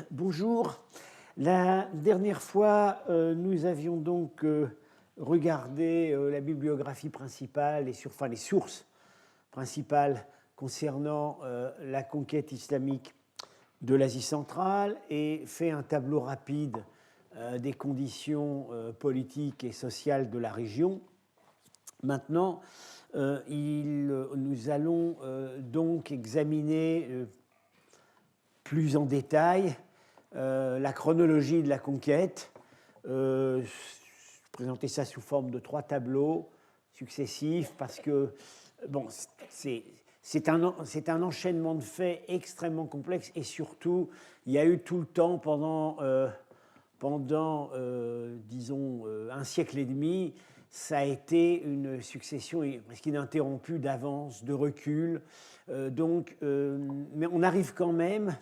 Bonjour. La dernière fois, nous avions donc regardé la bibliographie principale et enfin, les sources principales concernant la conquête islamique de l'Asie centrale et fait un tableau rapide des conditions politiques et sociales de la région. Maintenant, nous allons donc examiner plus en détail la chronologie de la conquête, présenter ça sous forme de 3 tableaux successifs parce que bon, c'est un enchaînement de faits extrêmement complexe et surtout, il y a eu tout le temps pendant disons, un siècle et demi, ça a été une succession presque ininterrompue d'avances, de recul. Mais on arrive quand même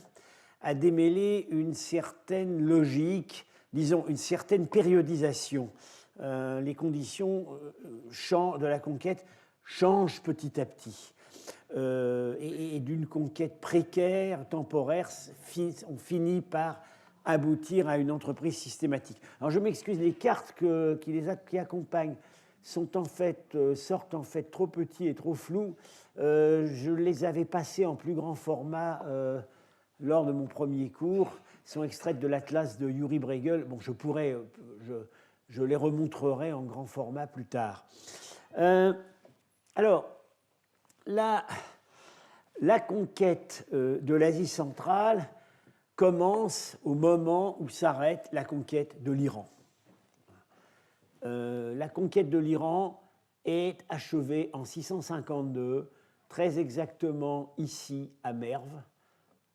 à démêler une certaine logique, disons une certaine périodisation. Les conditions de la conquête changent petit à petit. Et d'une conquête précaire, temporaire, on finit par aboutir à une entreprise systématique. Alors je m'excuse, les cartes qui accompagnent sortent en fait trop petits et trop flous. Je les avais passées en plus grand format lors de mon premier cours. Elles sont extraites de l'atlas de Yuri Bregel. Bon, je les remontrerai en grand format plus tard. Alors, la conquête de l'Asie centrale commence au moment où s'arrête la conquête de l'Iran. La conquête de l'Iran est achevée en 652, très exactement ici à Merv,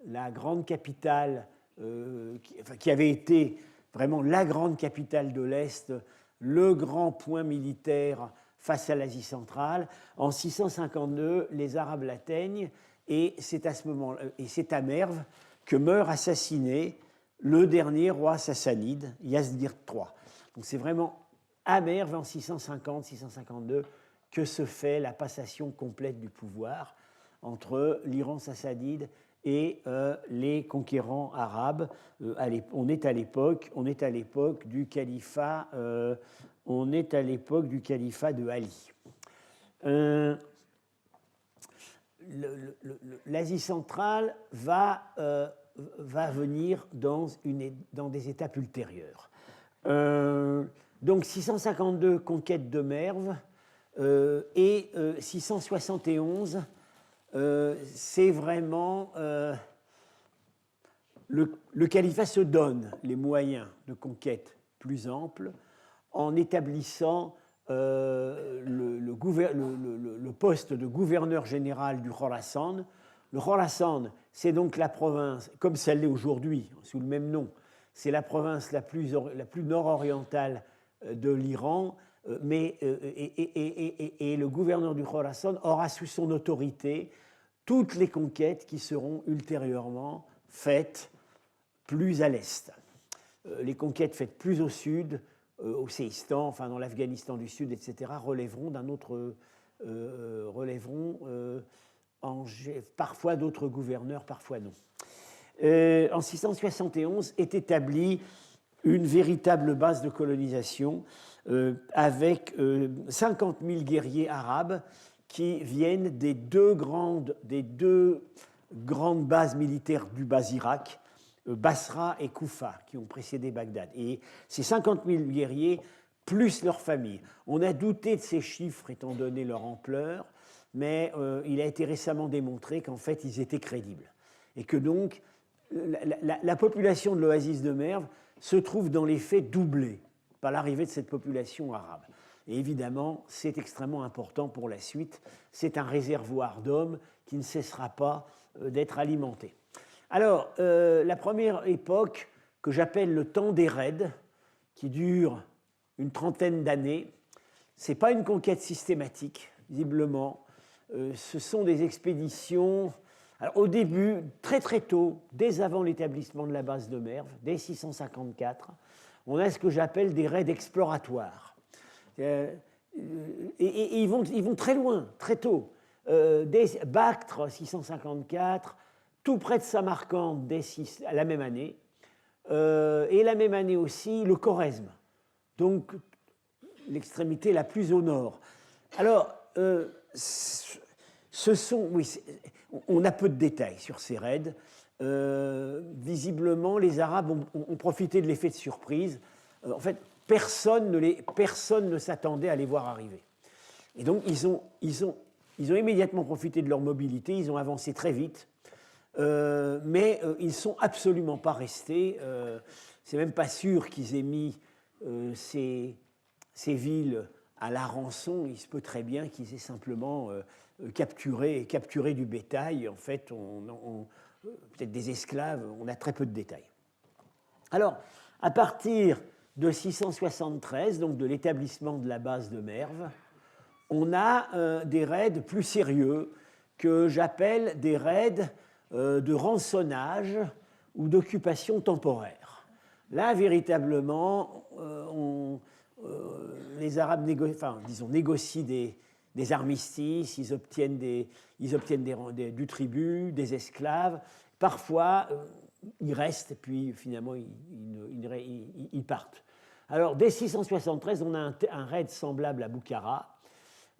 la grande capitale qui avait été vraiment la grande capitale de l'Est, le grand point militaire face à l'Asie centrale. En 652, les Arabes l'atteignent et c'est à Merv que meurt assassiné le dernier roi sassanide, Yazdire III. Donc c'est vraiment à Merv en 650-652 que se fait la passation complète du pouvoir entre l'Iran sassanide et les conquérants arabes. On est à l'époque du califat de Ali. L'Asie centrale va venir dans des étapes ultérieures. Donc 652, conquête de Merv, et 671, c'est vraiment... le califat se donne les moyens de conquête plus amples en établissant le poste de gouverneur général du Khorasan. Le Khorasan, c'est donc la province, comme ça l'est aujourd'hui, sous le même nom, c'est la province la plus nord-orientale de l'Iran, et le gouverneur du Khorasan aura sous son autorité toutes les conquêtes qui seront ultérieurement faites plus à l'est. Les conquêtes faites plus au sud, au Séistan, enfin dans l'Afghanistan du Sud, etc., relèveront parfois d'autres gouverneurs, parfois non. En 671 est établie une véritable base de colonisation avec 50 000 guerriers arabes qui viennent des deux grandes bases militaires du bas Irak, Basra et Koufa, qui ont précédé Bagdad. Et ces 50 000 guerriers, plus leurs familles. On a douté de ces chiffres étant donné leur ampleur, mais il a été récemment démontré qu'en fait, ils étaient crédibles. Et que donc, la population de l'oasis de Merv se trouve dans les faits doublée par l'arrivée de cette population arabe. Et évidemment, c'est extrêmement important pour la suite. C'est un réservoir d'hommes qui ne cessera pas d'être alimenté. Alors, la première époque, que j'appelle le temps des raids, qui dure une trentaine d'années, ce n'est pas une conquête systématique, visiblement. Ce sont des expéditions. Alors, au début, très très tôt, dès avant l'établissement de la base de Merv, dès 654, on a ce que j'appelle des raids exploratoires. Et ils vont très loin, très tôt. Dès Bactre, 654, tout près de Samarcande la même année, et la même année aussi le Khorezm, donc l'extrémité la plus au nord. Alors, on a peu de détails sur ces raids. Visiblement, les Arabes ont profité de l'effet de surprise. En fait, personne ne s'attendait à les voir arriver. Et donc, ils ont immédiatement profité de leur mobilité, ils ont avancé très vite, mais ils ne sont absolument pas restés. C'est même pas sûr qu'ils aient mis ces villes à la rançon. Il se peut très bien qu'ils aient simplement capturé du bétail, en fait, peut-être des esclaves, on a très peu de détails. Alors, à partir de 673, donc de l'établissement de la base de Merv, on a des raids plus sérieux que j'appelle des raids de rançonnage ou d'occupation temporaire. Là, véritablement, les Arabes négocient des armistices, ils obtiennent du tribut, des esclaves. Parfois, ils restent et puis finalement, ils partent. Alors, dès 673, on a un raid semblable à Boukhara,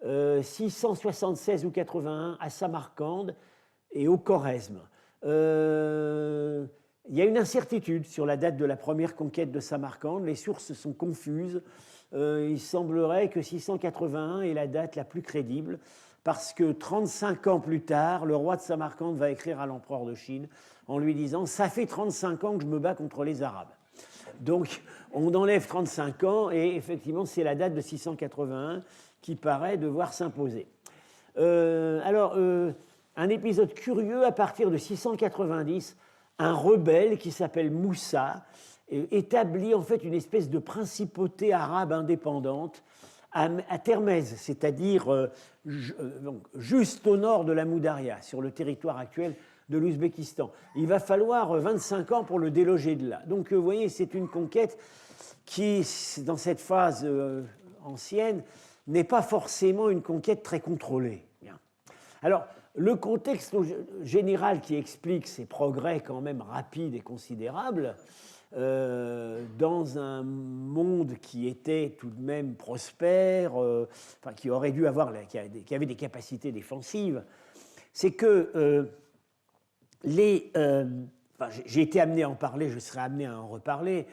676 ou 81 à Samarcande et au Khorezm. Il y a une incertitude sur la date de la première conquête de Samarcande, les sources sont confuses. Il semblerait que 681 est la date la plus crédible, parce que 35 ans plus tard, le roi de Samarcande va écrire à l'empereur de Chine en lui disant « Ça fait 35 ans que je me bats contre les Arabes ». Donc, on enlève 35 ans, et effectivement, c'est la date de 681 qui paraît devoir s'imposer. Un épisode curieux, à partir de 690, un rebelle qui s'appelle Moussa établit en fait une espèce de principauté arabe indépendante à Termez, c'est-à-dire juste au nord de la Moudaria, sur le territoire actuel de l'Ouzbékistan. Il va falloir 25 ans pour le déloger de là. Donc vous voyez, c'est une conquête qui, dans cette phase ancienne, n'est pas forcément une conquête très contrôlée. Bien. Alors, le contexte général qui explique ces progrès quand même rapides et considérables, dans un monde qui était tout de même prospère, qui aurait dû avoir, qui avait des capacités défensives, c'est que j'ai été amené à en parler, je serai amené à en reparler,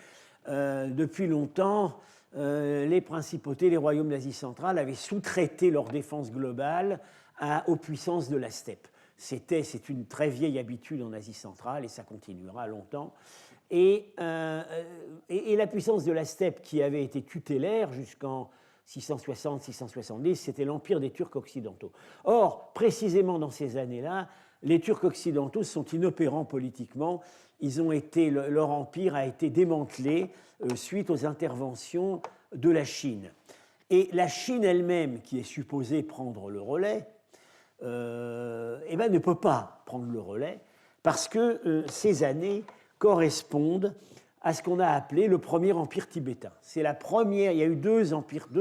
depuis longtemps, les principautés, les royaumes d'Asie centrale avaient sous-traité leur défense globale aux puissances de la steppe. C'est une très vieille habitude en Asie centrale et ça continuera longtemps. Et la puissance de la steppe qui avait été tutélaire jusqu'en 660-670, c'était l'empire des Turcs occidentaux. Or, précisément dans ces années-là, les Turcs occidentaux sont inopérants politiquement. Leur empire a été démantelé suite aux interventions de la Chine. Et la Chine elle-même, qui est supposée prendre le relais, ne peut pas prendre le relais parce que ces années correspondent à ce qu'on a appelé le premier empire tibétain. C'est la première, il y a eu deux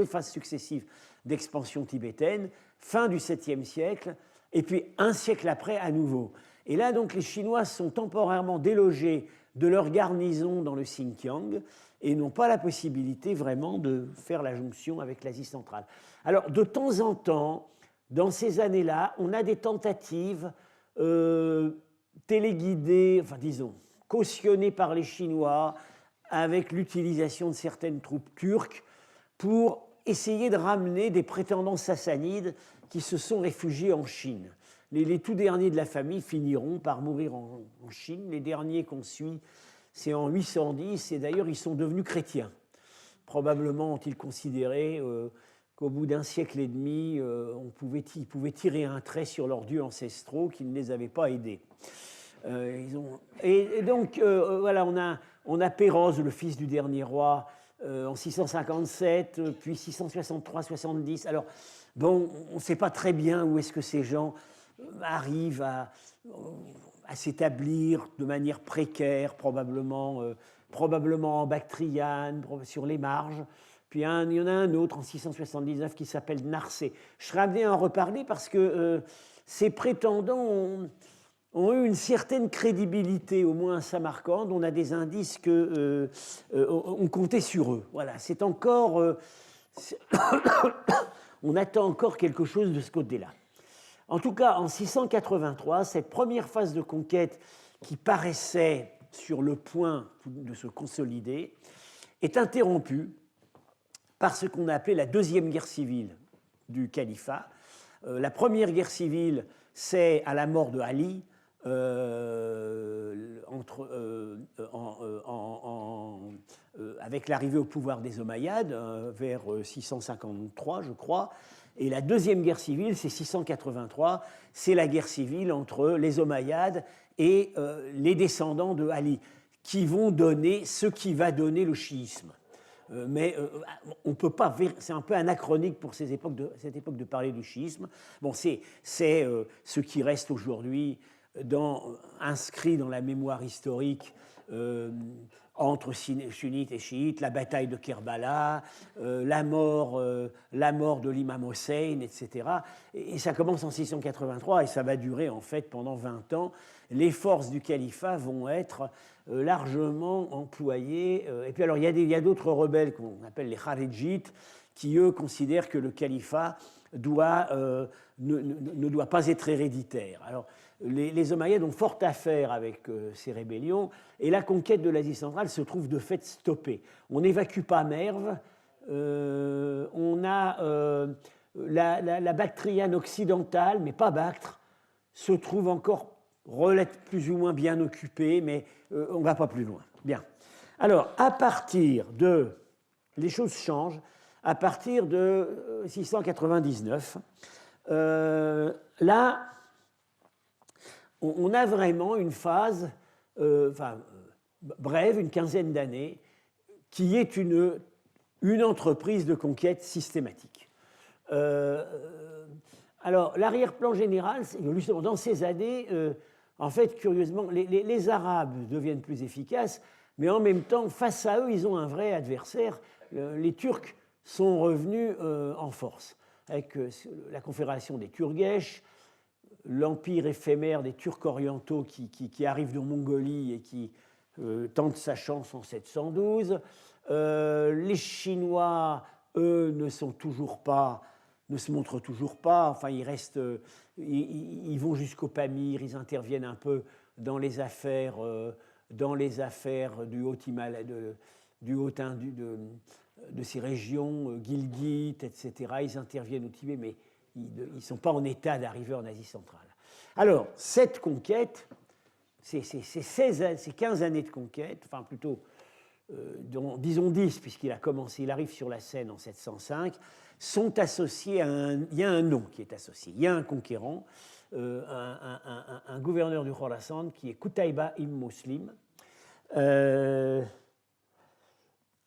phases successives d'expansion tibétaine, fin du 7e siècle, et puis un siècle après à nouveau. Et là, donc, les Chinois sont temporairement délogés de leur garnison dans le Xinjiang et n'ont pas la possibilité vraiment de faire la jonction avec l'Asie centrale. Alors, de temps en temps, dans ces années-là, on a des tentatives téléguidées, cautionnées par les Chinois, avec l'utilisation de certaines troupes turques pour essayer de ramener des prétendants sassanides qui se sont réfugiés en Chine. Les tout derniers de la famille finiront par mourir en Chine. Les derniers qu'on suit, c'est en 810, et d'ailleurs, ils sont devenus chrétiens. Probablement ont-ils considéré qu'au bout d'un siècle et demi, ils pouvaient tirer un trait sur leurs dieux ancestraux qui ne les avaient pas aidés. On a Péroz, le fils du dernier roi, en 657, puis 663-70. Alors, bon, on ne sait pas très bien où est-ce que ces gens arrivent à s'établir de manière précaire, probablement en Bactriane, sur les marges. Puis il y en a un autre en 679 qui s'appelle Narsé. Je serais amené à en reparler parce que ces prétendants ont eu une certaine crédibilité, au moins à Samarcande. On a des indices qu'on comptait sur eux. Voilà, c'est encore... on attend encore quelque chose de ce côté-là. En tout cas, en 683, cette première phase de conquête qui paraissait sur le point de se consolider est interrompue par ce qu'on a appelé la deuxième guerre civile du califat. La première guerre civile, c'est à la mort de Ali, avec l'arrivée au pouvoir des Omeyyades, vers 653, je crois. Et la deuxième guerre civile, c'est 683, c'est la guerre civile entre les Omeyyades et les descendants de Ali, qui vont donner ce qui va donner le chiisme. Mais on peut pas, c'est un peu anachronique pour cette époque de parler du chiisme. Bon, c'est ce qui reste aujourd'hui inscrit dans la mémoire historique entre sunnites et chiites, la bataille de Kerbala, la mort de l'imam Hossein, etc. Et ça commence en 683 et ça va durer en fait pendant 20 ans. Les forces du califat vont être largement employées. Et puis alors il y a d'autres rebelles qu'on appelle les Kharijites qui eux considèrent que le califat ne doit pas être héréditaire. Alors les Omeyyades ont fort à faire avec ces rébellions et la conquête de l'Asie centrale se trouve de fait stoppée. On n'évacue pas Merv, on a la Bactriane occidentale, mais pas Bactre, se trouve encore plus ou moins bien occupée, mais on ne va pas plus loin. Bien. Alors, les choses changent à partir de 699. Là, on a vraiment une phase brève, une quinzaine d'années, qui est une entreprise de conquête systématique. Alors, l'arrière-plan général, justement, dans ces années, en fait, curieusement, les Arabes deviennent plus efficaces, mais en même temps, face à eux, ils ont un vrai adversaire. Les Turcs sont revenus en force, avec la confédération des Turgesh, l'empire éphémère des Turcs orientaux qui arrivent de Mongolie et qui tente sa chance en 712. Les Chinois, eux, ne se montrent toujours pas. Enfin, ils vont jusqu'au Pamir, ils interviennent un peu dans les affaires du de ces régions, Gilgit, etc. Ils interviennent au Tibet, mais ils ne sont pas en état d'arriver en Asie centrale. Alors, cette conquête, ces 15 années de conquête, enfin plutôt, disons 10, puisqu'il arrive sur la scène en 705, sont associés il y a un nom qui est associé. Il y a un conquérant, un gouverneur du Khorasan qui est Qutayba ibn Muslim.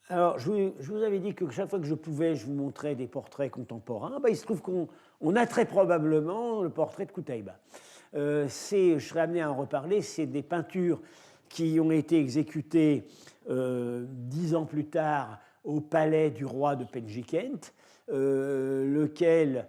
Alors, je vous avais dit que chaque fois que je pouvais, je vous montrais des portraits contemporains. Il se trouve qu'on a très probablement le portrait de Qutayba. Je serais amené à en reparler, c'est des peintures qui ont été exécutées 10 ans plus tard au palais du roi de Penjikent, lequel,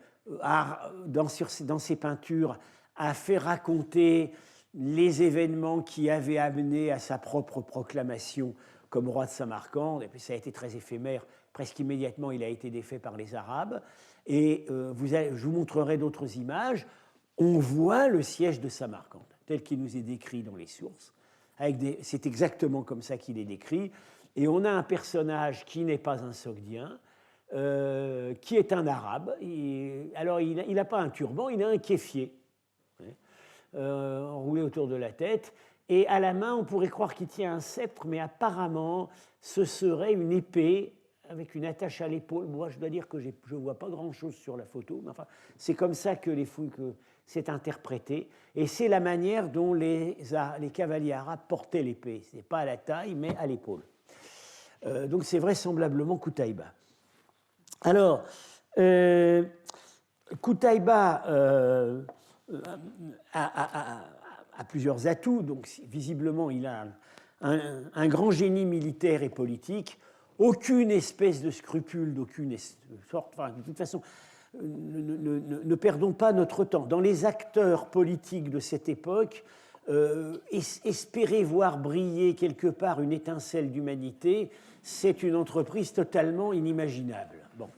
dans ses peintures, a fait raconter les événements qui avaient amené à sa propre proclamation comme roi de Samarcande, et puis ça a été très éphémère, presque immédiatement il a été défait par les Arabes, et je vous montrerai d'autres images. On voit le siège de Samarcande, tel qu'il nous est décrit dans les sources, c'est exactement comme ça qu'il est décrit, et on a un personnage qui n'est pas un Sogdien, qui est un Arabe, alors il n'a pas un turban, il a un kéfier, enroulé autour de la tête, et à la main, on pourrait croire qu'il tient un sceptre, mais apparemment, ce serait une épée avec une attache à l'épaule. Moi, je dois dire que je ne vois pas grand-chose sur la photo, mais enfin, c'est comme ça que c'est interprété. Et c'est la manière dont les cavaliers arabes portaient l'épée. Ce n'est pas à la taille, mais à l'épaule. Donc, c'est vraisemblablement Qutayba. Alors, Qutayba a plusieurs atouts, donc visiblement il a un grand génie militaire et politique, aucune espèce de scrupule, d'aucune sorte, enfin, de toute façon, ne perdons pas notre temps. Dans les acteurs politiques de cette époque, espérer voir briller quelque part une étincelle d'humanité, c'est une entreprise totalement inimaginable. Bon.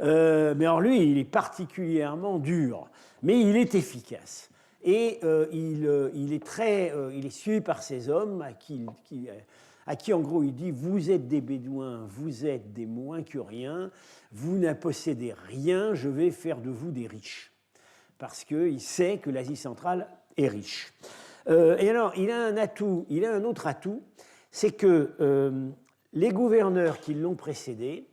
Mais alors lui, il est particulièrement dur, mais il est efficace. Et il est suivi par ces hommes à qui, en gros, il dit « Vous êtes des Bédouins, vous êtes des moins que rien, vous ne possédez rien, je vais faire de vous des riches. » Parce qu'il sait que l'Asie centrale est riche. Et alors, il a un autre atout, c'est que les gouverneurs qui l'ont précédé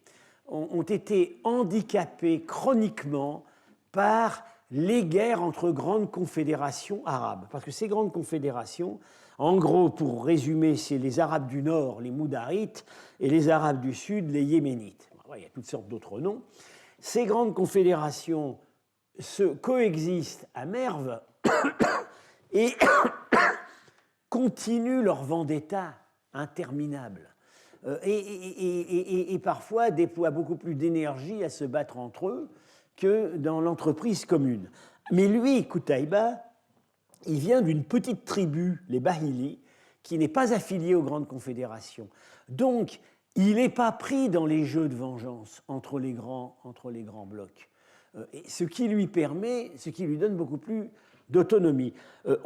ont été handicapés chroniquement par les guerres entre grandes confédérations arabes. Parce que ces grandes confédérations, en gros, pour résumer, c'est les Arabes du Nord, les Moudarites, et les Arabes du Sud, les Yéménites. Il y a toutes sortes d'autres noms. Ces grandes confédérations coexistent à merve et continuent leur vendetta interminable. Et parfois déploient beaucoup plus d'énergie à se battre entre eux que dans l'entreprise commune. Mais lui, Qutaïba, il vient d'une petite tribu, les Bahili, qui n'est pas affiliée aux grandes confédérations. Donc, il n'est pas pris dans les jeux de vengeance entre les grands blocs. Ce qui lui donne beaucoup plus d'autonomie.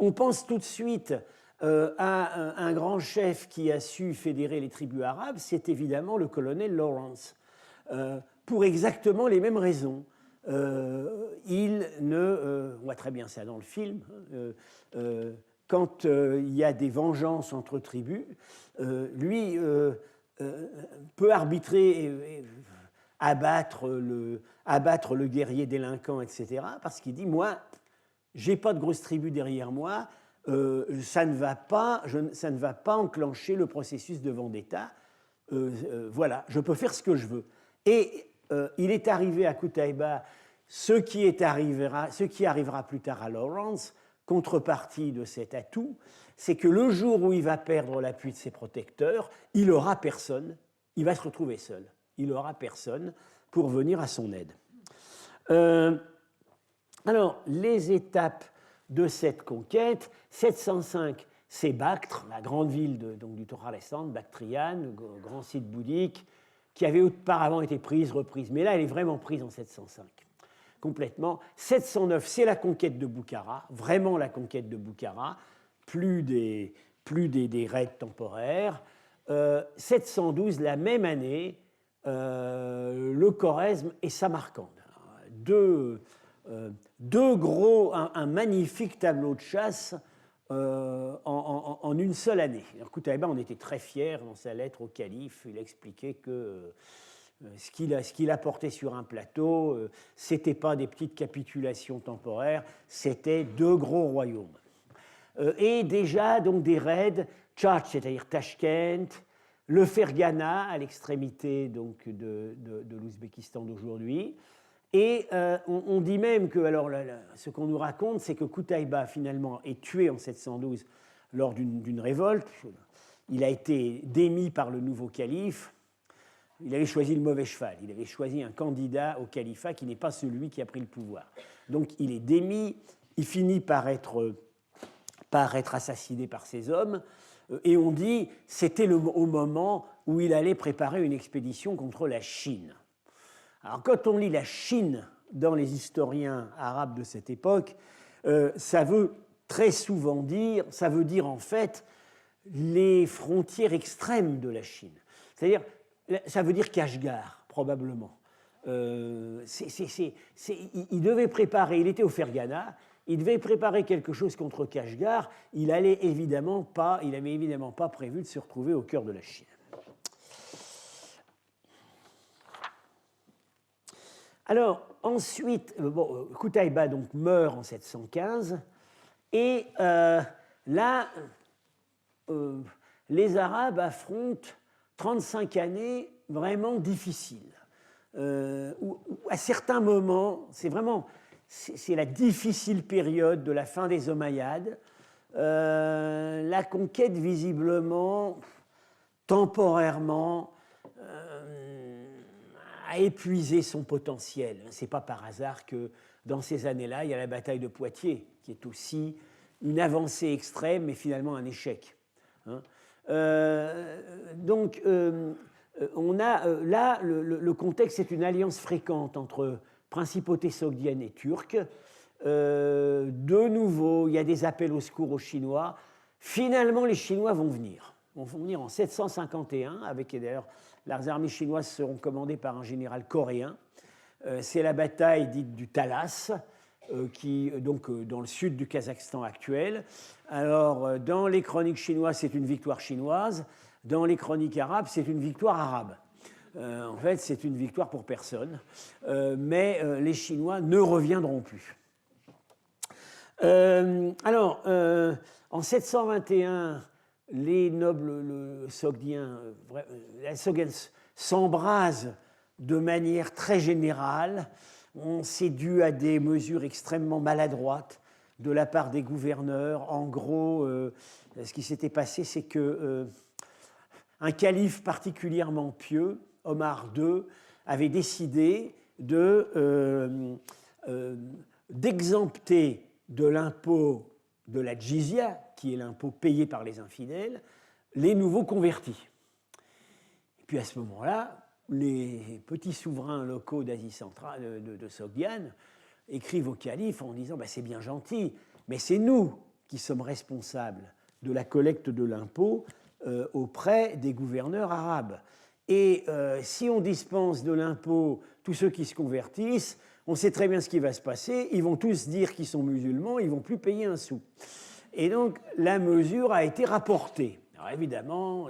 On pense tout de suite à un grand chef qui a su fédérer les tribus arabes, c'est évidemment le colonel Lawrence, pour exactement les mêmes raisons. On voit très bien ça dans le film, quand il y a des vengeances entre tribus, lui peut arbitrer et abattre le guerrier délinquant, etc., parce qu'il dit, moi, j'ai pas de grosse tribu derrière moi, ça ne va pas enclencher le processus de vendetta. Voilà, je peux faire ce que je veux. Et il est arrivé à Qutaïba ce qui arrivera plus tard à Lawrence, contrepartie de cet atout, c'est que le jour où il va perdre l'appui de ses protecteurs, il n'aura personne, il va se retrouver seul. Il n'aura personne pour venir à son aide. Alors, les étapes de cette conquête, 705, c'est Bactre, la grande ville du Khorassan, Bactriane, le grand site bouddhique, qui avait auparavant été reprise, mais là, elle est vraiment prise en 705, complètement. 709, c'est la conquête de Boukhara, vraiment la conquête de Boukhara, plus des raids temporaires. 712, la même année, le Khorezm et Samarcande. Un magnifique tableau de chasse en une seule année. Qutaïba en était très fier dans sa lettre au calife. Il a expliqué que ce qu'il apportait sur un plateau, ce n'était pas des petites capitulations temporaires, c'était 2 gros royaumes. Et déjà donc des raids, Tchatch, c'est-à-dire Tachkent, le Fergana à l'extrémité donc de l'Ouzbékistan d'aujourd'hui. Et on dit même que, alors ce qu'on nous raconte, c'est que Qutaïba finalement est tué en 712 lors d'une révolte. Il a été démis par le nouveau calife. Il avait choisi le mauvais cheval. Il avait choisi un candidat au califat qui n'est pas celui qui a pris le pouvoir. Donc il est démis, il finit par être assassiné par ses hommes. Et on dit c'était au moment où il allait préparer une expédition contre la Chine. Alors, quand on lit la Chine dans les historiens arabes de cette époque, ça veut dire en fait les frontières extrêmes de la Chine. C'est-à-dire, ça veut dire Kashgar, probablement. Il devait préparer, il était au Fergana, il devait préparer quelque chose contre Kashgar, il n'avait évidemment pas prévu de se retrouver au cœur de la Chine. Alors, ensuite, Qutaïba donc meurt en 715, et là, les Arabes affrontent 35 années vraiment difficiles. Où à certains moments, c'est la difficile période de la fin des Omeyyades. La conquête, visiblement, temporairement, a épuisé son potentiel. Ce n'est pas par hasard que dans ces années-là, il y a la bataille de Poitiers, qui est aussi une avancée extrême, mais finalement un échec. Hein. Donc, on a là, le contexte est une alliance fréquente entre principauté sogdienne et turque. De nouveau, il y a des appels au secours aux Chinois. Finalement, les Chinois vont venir en 751, avec d'ailleurs les armées chinoises seront commandées par un général coréen. C'est la bataille dite du Talas, qui donc dans le sud du Kazakhstan actuel. Alors, dans les chroniques chinoises, c'est une victoire chinoise. Dans les chroniques arabes, c'est une victoire arabe. En fait, c'est une victoire pour personne. Mais les Chinois ne reviendront plus. Alors, en 721, les nobles sogdiens s'embrasent de manière très générale. C'est dû à des mesures extrêmement maladroites de la part des gouverneurs. En gros, ce qui s'était passé, c'est que un calife particulièrement pieux, Omar II, avait décidé d'exempter de l'impôt de la jizya, qui est l'impôt payé par les infidèles, les nouveaux convertis. Et puis à ce moment-là, les petits souverains locaux d'Asie centrale, de Sogdiane, écrivent au calife en disant c'est bien gentil, mais c'est nous qui sommes responsables de la collecte de l'impôt auprès des gouverneurs arabes. Et si on dispense de l'impôt tous ceux qui se convertissent, on sait très bien ce qui va se passer, ils vont tous dire qu'ils sont musulmans, ils ne vont plus payer un sou. Et donc la mesure a été rapportée. Alors évidemment,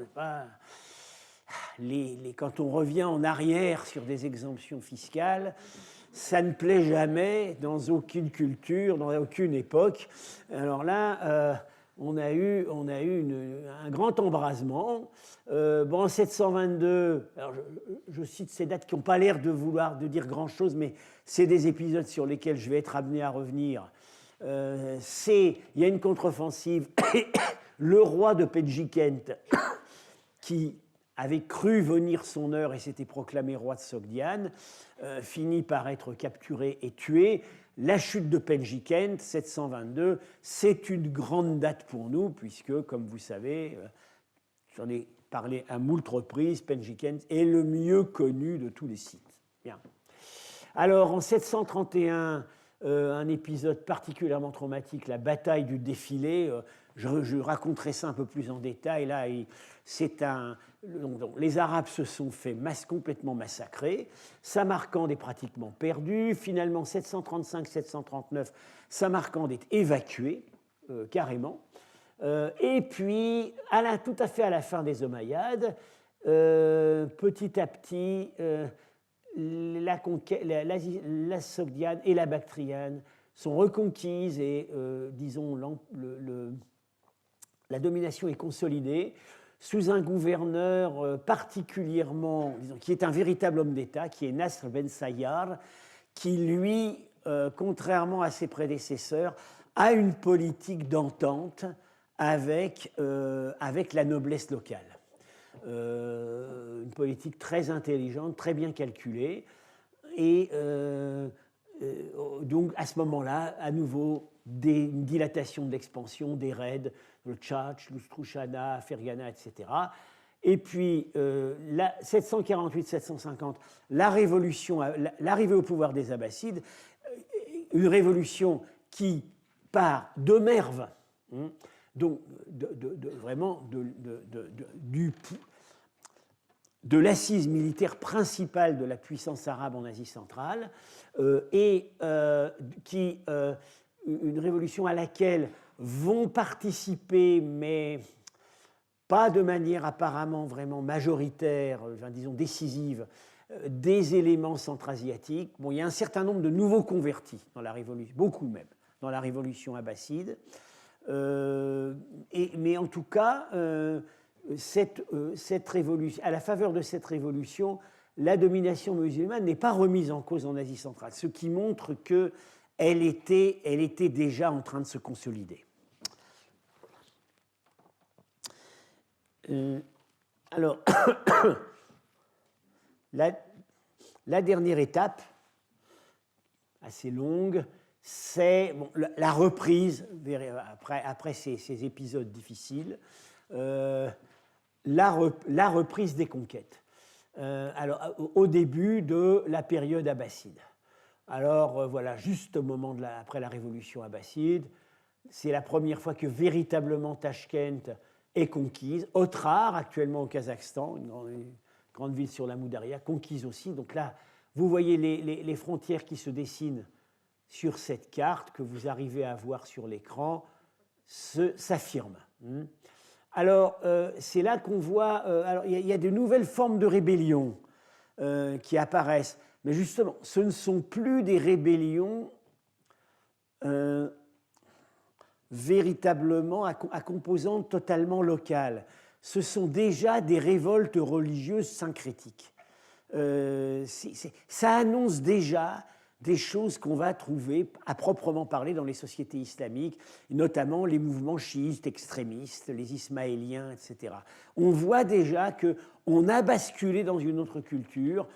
quand on revient en arrière sur des exemptions fiscales, ça ne plaît jamais dans aucune culture, dans aucune époque. Alors là, on a eu un grand embrasement. En 722, alors je cite ces dates qui n'ont pas l'air de dire grand-chose, mais c'est des épisodes sur lesquels je vais être amené à revenir. Il y a une contre-offensive. Le roi de Penjikent, qui avait cru venir son heure et s'était proclamé roi de Sogdiane, finit par être capturé et tué. La chute de Penjikent, 722, c'est une grande date pour nous, puisque, comme vous savez, j'en ai parlé à moult reprises, Penjikent est le mieux connu de tous les sites. Bien. Alors, en 731, un épisode particulièrement traumatique, la bataille du défilé. Je raconterai ça un peu plus en détail. Là, les Arabes se sont fait complètement massacrer. Samarcande est pratiquement perdu. Finalement, 735-739, Samarcande est évacuée, carrément. Et puis, tout à fait à la fin des Omeyyades, petit à petit, la Sogdiane et la Bactriane sont reconquises et, disons, la domination est consolidée sous un gouverneur particulièrement, qui est un véritable homme d'État, qui est Nasr Ben Sayyar, qui, lui, contrairement à ses prédécesseurs, a une politique d'entente avec la noblesse locale. Une politique très intelligente, très bien calculée. Et donc, à ce moment-là, à nouveau, une dilatation de l'expansion, des raids, le Tchatch, l'Ustrushana, Fergana, etc. Et puis, 748-750, l'arrivée au pouvoir des Abbassides, une révolution qui part de Merv, donc vraiment de l'assise militaire principale de la puissance arabe en Asie centrale, et une révolution à laquelle vont participer, mais pas de manière apparemment vraiment majoritaire, disons décisive, des éléments centra-asiatiques. Bon, il y a un certain nombre de nouveaux convertis dans la révolution, beaucoup même, dans la révolution abbasside. Mais en tout cas, cette révolution, à la faveur de cette révolution, la domination musulmane n'est pas remise en cause en Asie centrale, ce qui montre qu'elle était déjà en train de se consolider. Alors, la dernière étape, assez longue, c'est bon, la reprise, après ces épisodes difficiles, la reprise des conquêtes. Alors, au début de la période abbasside. Alors, voilà, juste au moment après la révolution abbasside, c'est la première fois que véritablement Tachkent est conquise. Otrar, actuellement au Kazakhstan, une grande ville sur la Moudaria, conquise aussi. Donc là, vous voyez les frontières qui se dessinent sur cette carte que vous arrivez à voir sur l'écran s'affirment. Alors, c'est là qu'on voit... alors, il y a de nouvelles formes de rébellion qui apparaissent. Mais justement, ce ne sont plus des rébellions véritablement à composante totalement locale. Ce sont déjà des révoltes religieuses syncrétiques. Ça annonce déjà des choses qu'on va trouver à proprement parler dans les sociétés islamiques, notamment les mouvements chiites extrémistes, les ismaéliens, etc. On voit déjà qu'on a basculé dans une autre culture.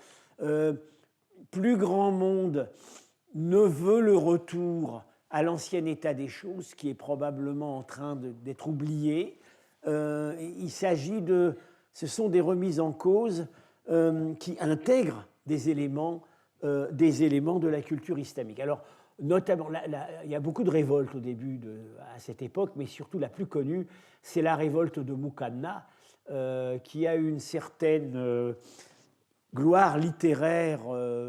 Plus grand monde ne veut le retour à l'ancien état des choses, qui est probablement en train d'être oublié. Il s'agit ce sont des remises en cause qui intègrent des éléments de la culture islamique. Alors, notamment, il y a beaucoup de révoltes au début, à cette époque, mais surtout la plus connue, c'est la révolte de Mukhanna, qui a une certaine gloire littéraire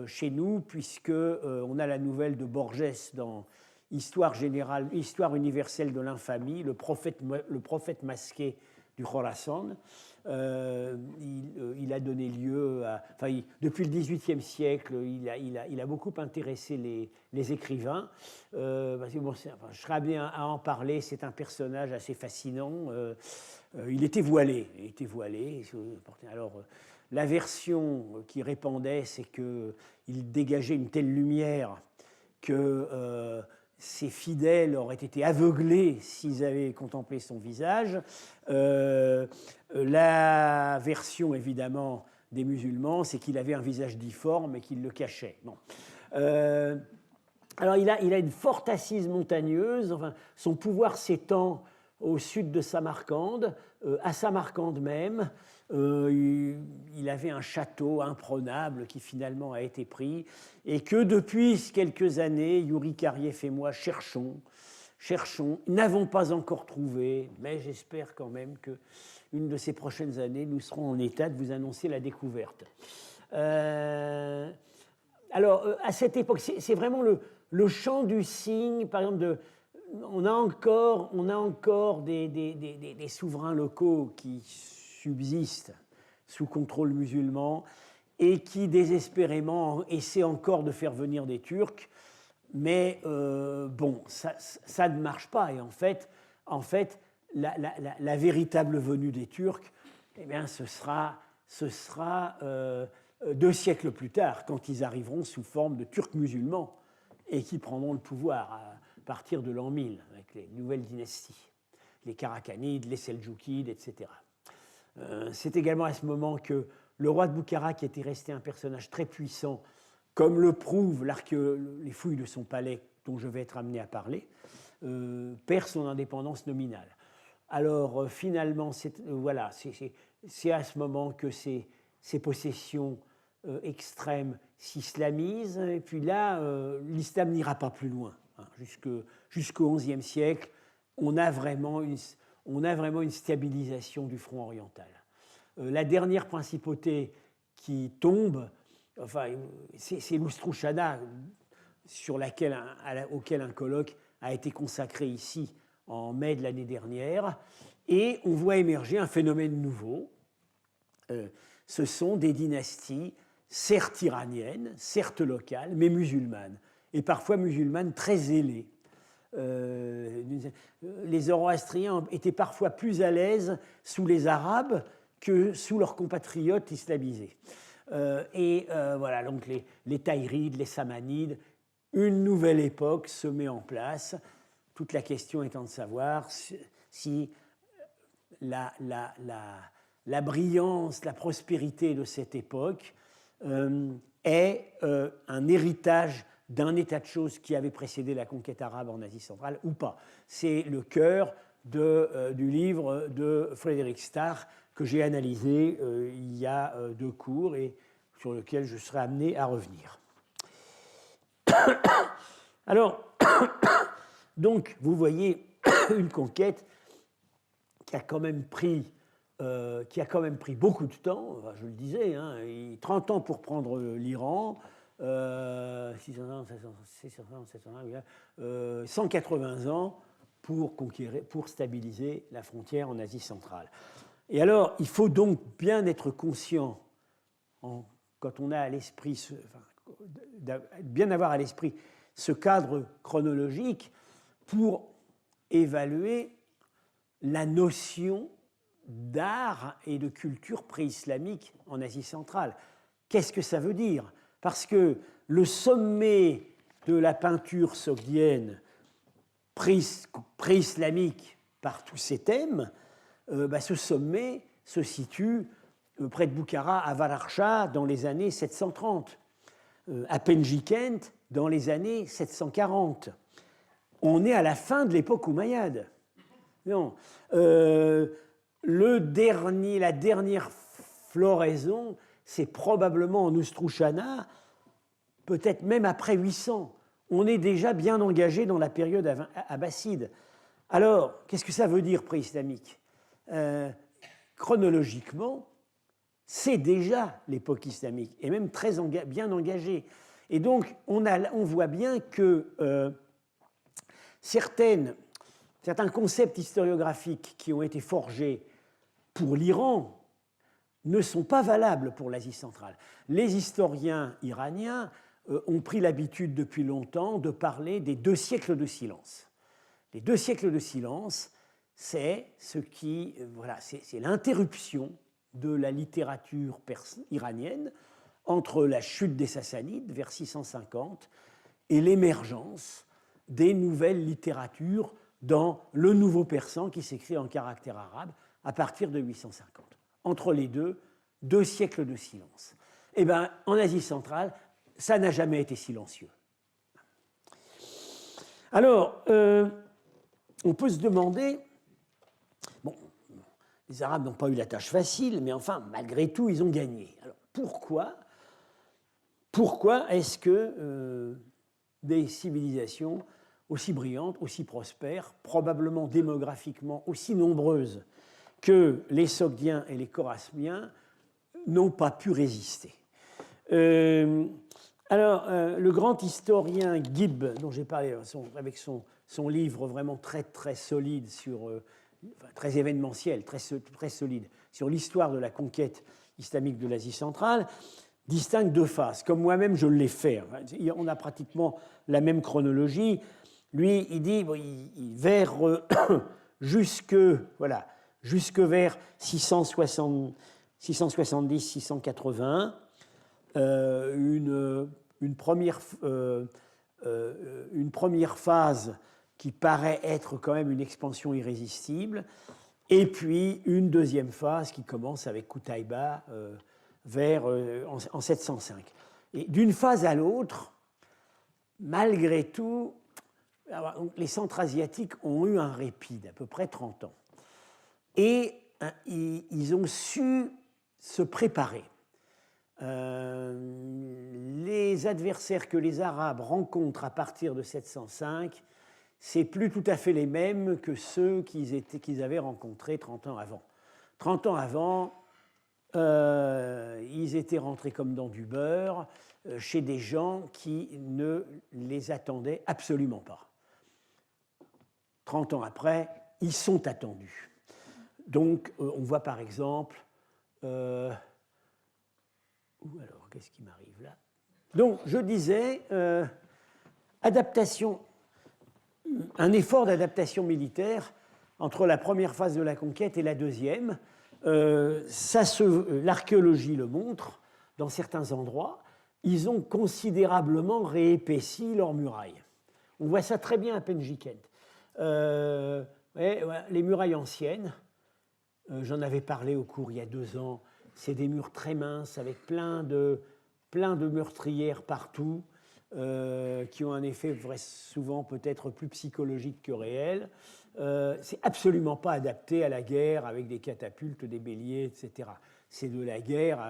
chez nous, puisqu'on a la nouvelle de Borges dans Histoire universelle de l'infamie, le prophète masqué du Khorasan. Il a donné lieu à... depuis le XVIIIe siècle, il a beaucoup intéressé les écrivains. Je serais amené à en parler, c'est un personnage assez fascinant. Il était voilé. Alors, la version qui répandait, c'est qu'il dégageait une telle lumière que ses fidèles auraient été aveuglés s'ils avaient contemplé son visage. La version, évidemment, des musulmans, c'est qu'il avait un visage difforme et qu'il le cachait. Bon. Alors, il a une forte assise montagneuse. Enfin, son pouvoir s'étend au sud de Samarcande, à Samarcande même. Il avait un château imprenable qui finalement a été pris et que depuis quelques années, Yuri Kariev et moi cherchons, n'avons pas encore trouvé, mais j'espère quand même qu'une de ces prochaines années, nous serons en état de vous annoncer la découverte. Alors, à cette époque, c'est vraiment le champ du cygne, par exemple, on a encore des souverains locaux qui subsistent sous contrôle musulman et qui désespérément essaient encore de faire venir des Turcs, mais bon, ça ne marche pas. Et en fait la véritable venue des Turcs, eh bien, ce sera 2 siècles plus tard, quand ils arriveront sous forme de Turcs musulmans et qui prendront le pouvoir à partir de l'an 1000, avec les nouvelles dynasties, les Karakhanides, les Seldjoukides, etc. C'est également à ce moment que le roi de Boukhara, qui était resté un personnage très puissant, comme le prouvent les fouilles de son palais, dont je vais être amené à parler, perd son indépendance nominale. Alors finalement, c'est à ce moment que ces possessions extrêmes s'islamisent, et puis là, l'islam n'ira pas plus loin. Hein, jusqu'au XIe siècle, on a vraiment une stabilisation du front oriental. La dernière principauté qui tombe, c'est l'Oustrouchana, auquel un colloque a été consacré ici en mai de l'année dernière, et on voit émerger un phénomène nouveau. Ce sont des dynasties, certes iraniennes, certes locales, mais musulmanes, et parfois musulmanes très zélées. Les Zoroastriens étaient parfois plus à l'aise sous les Arabes que sous leurs compatriotes islamisés. Voilà, donc les Taïrides, les Samanides, une nouvelle époque se met en place. Toute la question étant de savoir si la brillance, la prospérité de cette époque est un héritage d'un état de choses qui avait précédé la conquête arabe en Asie centrale ou pas. C'est le cœur du livre de Frédéric Starr que j'ai analysé il y a 2 cours et sur lequel je serai amené à revenir. Alors, donc, vous voyez une conquête qui a quand même pris beaucoup de temps, je le disais, 30 ans pour prendre l'Iran, 180 ans pour stabiliser la frontière en Asie centrale. Et alors, il faut donc bien être conscient, quand on a à l'esprit, bien avoir à l'esprit ce cadre chronologique pour évaluer la notion d'art et de culture pré-islamique en Asie centrale. Qu'est-ce que ça veut dire? Parce que le sommet de la peinture sogdienne pré-islamique par tous ces thèmes, ce sommet se situe près de Boukhara, à Valarcha, dans les années 730, à Penjikent, dans les années 740. On est à la fin de l'époque omeyyade. Non. La dernière floraison, c'est probablement en Oustrouchana, peut-être même après 800. On est déjà bien engagé dans la période abbasside. Alors, qu'est-ce que ça veut dire pré-islamique? Chronologiquement, c'est déjà l'époque islamique, et même très bien engagée. Et donc, on voit bien que certains concepts historiographiques qui ont été forgés pour l'Iran ne sont pas valables pour l'Asie centrale. Les historiens iraniens ont pris l'habitude depuis longtemps de parler des 2 siècles de silence. Les 2 siècles de silence, c'est l'interruption de la littérature iranienne entre la chute des Sassanides vers 650 et l'émergence des nouvelles littératures dans le nouveau persan qui s'écrit en caractère arabe à partir de 850. Entre les 2 siècles de silence. Eh bien, en Asie centrale, ça n'a jamais été silencieux. Alors, on peut se demander, bon, les Arabes n'ont pas eu la tâche facile, mais enfin, malgré tout, ils ont gagné. Alors, pourquoi est-ce que des civilisations aussi brillantes, aussi prospères, probablement démographiquement aussi nombreuses que les Sogdiens et les Chorasmiens, n'ont pas pu résister? Le grand historien Gibb, dont j'ai parlé avec son livre vraiment très, très solide, très événementiel, très solide, sur l'histoire de la conquête islamique de l'Asie centrale, distingue 2 phases. Comme moi-même, je l'ai fait. On a pratiquement la même chronologie. Lui, il dit jusque vers 670-680, une première phase qui paraît être quand même une expansion irrésistible, et puis une deuxième phase qui commence avec Qutaïba en 705. Et d'une phase à l'autre, malgré tout, les Centra-Asiatiques ont eu un répit d'à peu près 30 ans. Et ils ont su se préparer. Les adversaires que les Arabes rencontrent à partir de 705, c'est plus tout à fait les mêmes que ceux qu'ils avaient rencontrés 30 ans avant. 30 ans avant, ils étaient rentrés comme dans du beurre chez des gens qui ne les attendaient absolument pas. 30 ans après, ils sont attendus. Donc, on voit par exemple... alors, qu'est-ce qui m'arrive là? Donc, je disais, un effort d'adaptation militaire entre la première phase de la conquête et la deuxième. L'archéologie le montre, dans certains endroits, ils ont considérablement réépaissi leurs murailles. On voit ça très bien à Penjikent. Les murailles anciennes, j'en avais parlé au cours il y a 2 ans, c'est des murs très minces avec plein de meurtrières partout. qui ont un effet souvent peut-être plus psychologique que réel. C'est absolument pas adapté à la guerre avec des catapultes, des béliers, etc. C'est de la guerre,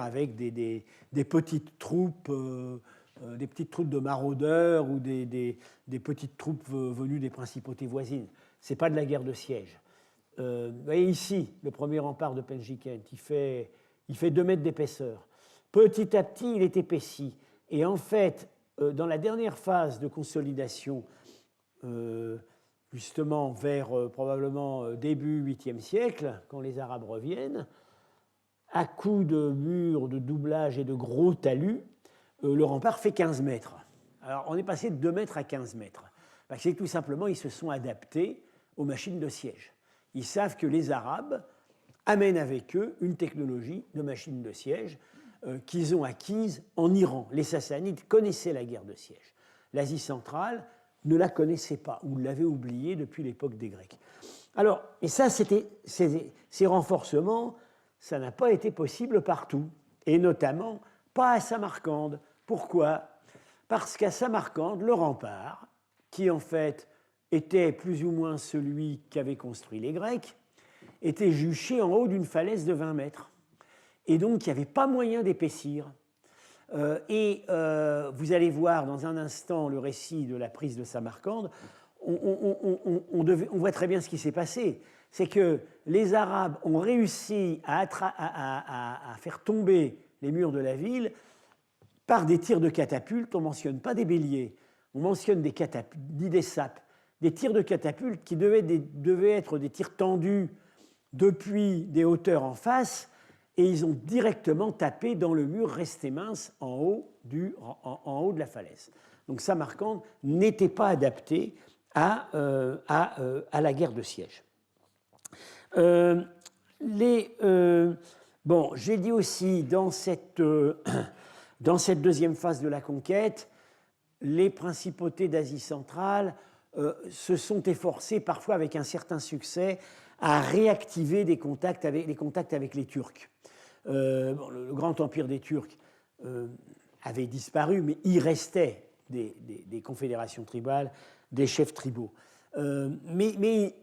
avec des petites troupes, de maraudeurs ou des petites troupes venues des principautés voisines. C'est pas de la guerre de siège. Vous voyez ici, le premier rempart de Penjikent, il fait 2 mètres d'épaisseur. Petit à petit, il est épaissi. Et en fait, dans la dernière phase de consolidation, justement vers probablement début 8e siècle, quand les Arabes reviennent, à coups de murs, de doublage et de gros talus, le rempart fait 15 mètres. Alors, on est passé de 2 mètres à 15 mètres. Parce que tout simplement, ils se sont adaptés aux machines de siège. Ils savent que les Arabes amènent avec eux une technologie de machines de siège qu'ils ont acquise en Iran. Les Sassanides connaissaient la guerre de siège. L'Asie centrale ne la connaissait pas, ou l'avait oubliée depuis l'époque des Grecs. Alors, et ça, ces renforcements, ça n'a pas été possible partout, et notamment pas à Samarcande. Pourquoi? Parce qu'à Samarcande, le rempart, qui en fait était plus ou moins celui qu'avaient construit les Grecs, était juché en haut d'une falaise de 20 mètres. Et donc, il n'y avait pas moyen d'épaissir. Vous allez voir dans un instant le récit de la prise de Samarcande. On voit très bien ce qui s'est passé. C'est que les Arabes ont réussi à faire tomber les murs de la ville par des tirs de catapultes. On ne mentionne pas des béliers, on mentionne des catapultes, ni des sapes, des tirs de catapultes qui devaient être des tirs tendus depuis des hauteurs en face, et ils ont directement tapé dans le mur resté mince en haut de la falaise. Donc Samarcande n'était pas adapté à la guerre de siège. J'ai dit aussi, dans cette deuxième phase de la conquête, les principautés d'Asie centrale se sont efforcées, parfois avec un certain succès, à réactiver les contacts avec les Turcs. Le grand empire des Turcs avait disparu, mais il restait des confédérations tribales, des chefs tribaux. Mais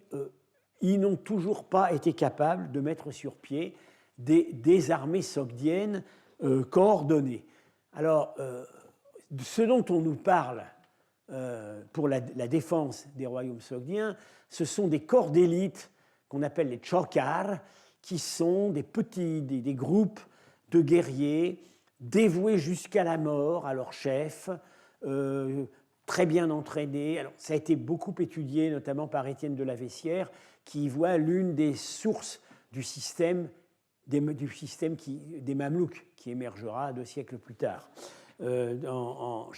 ils n'ont toujours pas été capables de mettre sur pied des armées sogdiennes coordonnées. Alors, ce dont on nous parle pour la défense des royaumes sogdiens, ce sont des corps d'élite qu'on appelle les chokars, qui sont des groupes de guerriers dévoués jusqu'à la mort à leur chef, très bien entraînés. Alors, ça a été beaucoup étudié, notamment par Étienne de la Vessière, qui voit l'une des sources du système des Mamelouks, qui émergera 2 siècles plus tard dans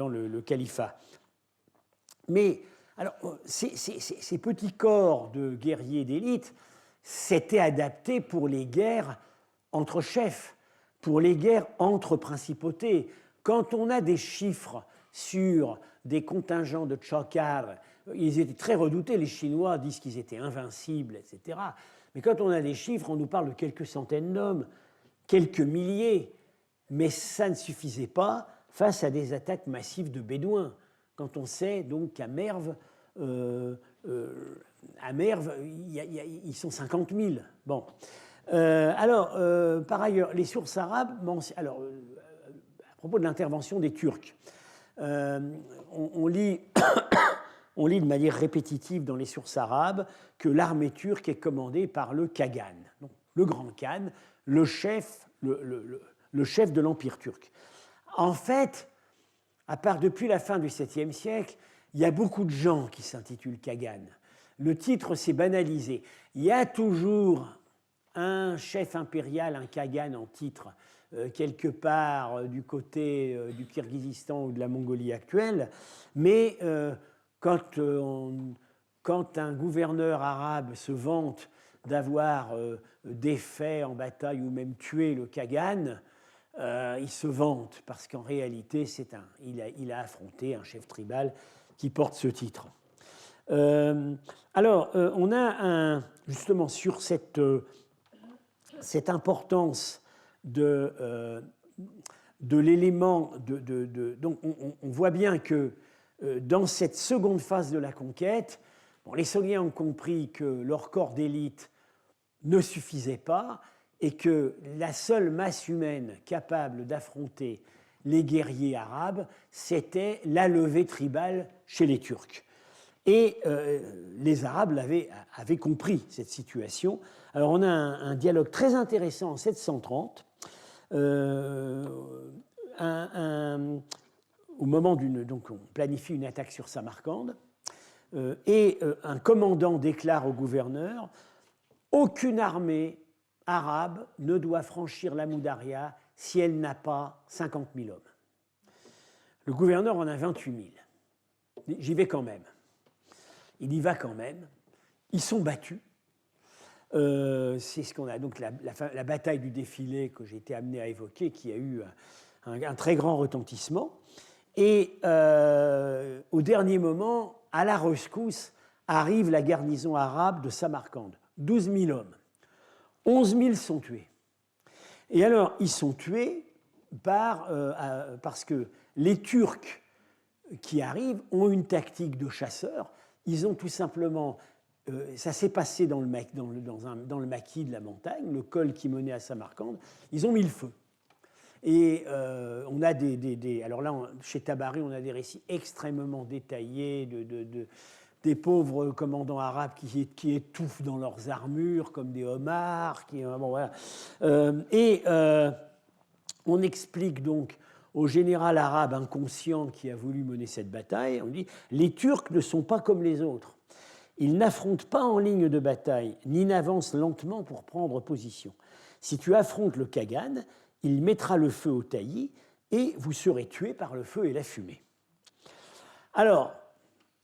le califat. Mais alors, ces petits corps de guerriers d'élite s'étaient adaptés pour les guerres entre chefs, pour les guerres entre principautés. Quand on a des chiffres sur des contingents de Chokars, ils étaient très redoutés, les Chinois disent qu'ils étaient invincibles, etc. Mais quand on a des chiffres, on nous parle de quelques centaines d'hommes, quelques milliers, mais ça ne suffisait pas face à des attaques massives de Bédouins. Quand on sait donc qu'à Merv, ils sont 50 000. Bon. Par ailleurs, les sources arabes, à propos de l'intervention des Turcs, on lit de manière répétitive dans les sources arabes que l'armée turque est commandée par le Kagan, donc le grand Khan, le chef de l'Empire turc. En fait, depuis la fin du 7e siècle, il y a beaucoup de gens qui s'intitulent Kagan. Le titre s'est banalisé. Il y a toujours un chef impérial, un Kagan en titre, quelque part du côté du Kirghizistan ou de la Mongolie actuelle, mais quand un gouverneur arabe se vante d'avoir défait en bataille ou même tué le Kagan, il se vante parce qu'en réalité, il a affronté un chef tribal qui porte ce titre. On a justement sur cette importance de de l'élément donc on voit bien que dans cette seconde phase de la conquête, bon, les Sogdiens ont compris que leur corps d'élite ne suffisait pas et que la seule masse humaine capable d'affronter les guerriers arabes, c'était la levée tribale chez les Turcs. Et les Arabes avaient compris cette situation. Alors on a un dialogue très intéressant en 730, au moment donc on planifie une attaque sur Samarcande, et un commandant déclare au gouverneur « Aucune armée arabe ne doit franchir la Moudaria si elle n'a pas 50 000 hommes. » Le gouverneur en a 28 000. J'y vais quand même. Il y va quand même. Ils sont battus. C'est ce qu'on a donc la bataille du défilé que j'ai été amené à évoquer, qui a eu un très grand retentissement. Et au dernier moment, à la rescousse, arrive la garnison arabe de Samarcande. 12 000 hommes. 11 000 sont tués. Et alors, ils sont tués parce que les Turcs qui arrivent ont une tactique de chasseurs. Ils ont tout simplement... ça s'est passé dans le maquis de la montagne, le col qui menait à Samarcande. Ils ont mis le feu. Et on a alors là, chez Tabari, on a des récits extrêmement détaillés des pauvres commandants arabes qui étouffent dans leurs armures comme des homards. Bon, voilà. On explique donc au général arabe inconscient qui a voulu mener cette bataille, on dit « Les Turcs ne sont pas comme les autres. Ils n'affrontent pas en ligne de bataille, ni n'avancent lentement pour prendre position. Si tu affrontes le Kagan, il mettra le feu au taillis et vous serez tués par le feu et la fumée. » Alors,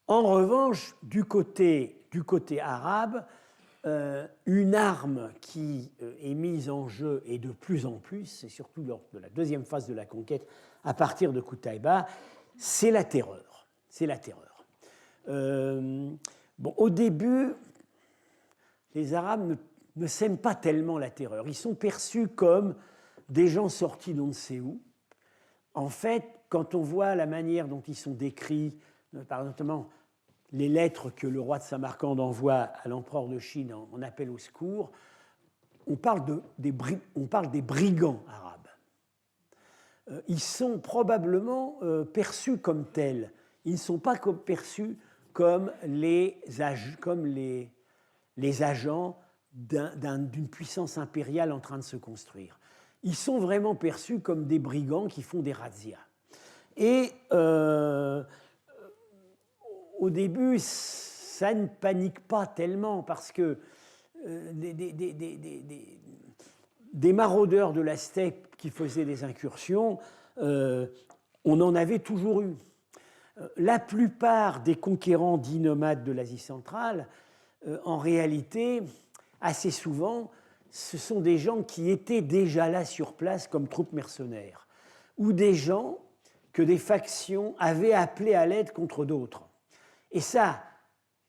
en revanche, du côté arabe, une arme qui est mise en jeu et de plus en plus, et surtout lors de la deuxième phase de la conquête, à partir de Koutaïba, c'est la terreur. C'est la terreur. Bon, au début, les Arabes ne s'aiment pas tellement la terreur. Ils sont perçus comme des gens sortis d'on ne sait où. En fait, quand on voit la manière dont ils sont décrits, notamment les lettres que le roi de Samarcande envoie à l'empereur de Chine en appel au secours, on parle des brigands arabes. Ils sont probablement perçus comme tels. Ils ne sont pas perçus comme les agents d'une puissance impériale en train de se construire. Ils sont vraiment perçus comme des brigands qui font des razzias. Et au début, ça ne panique pas tellement parce que des maraudeurs de la steppe qui faisaient des incursions, on en avait toujours eu. La plupart des conquérants dits nomades de l'Asie centrale, en réalité, assez souvent, ce sont des gens qui étaient déjà là sur place comme troupes mercenaires, ou des gens que des factions avaient appelés à l'aide contre d'autres. Et ça,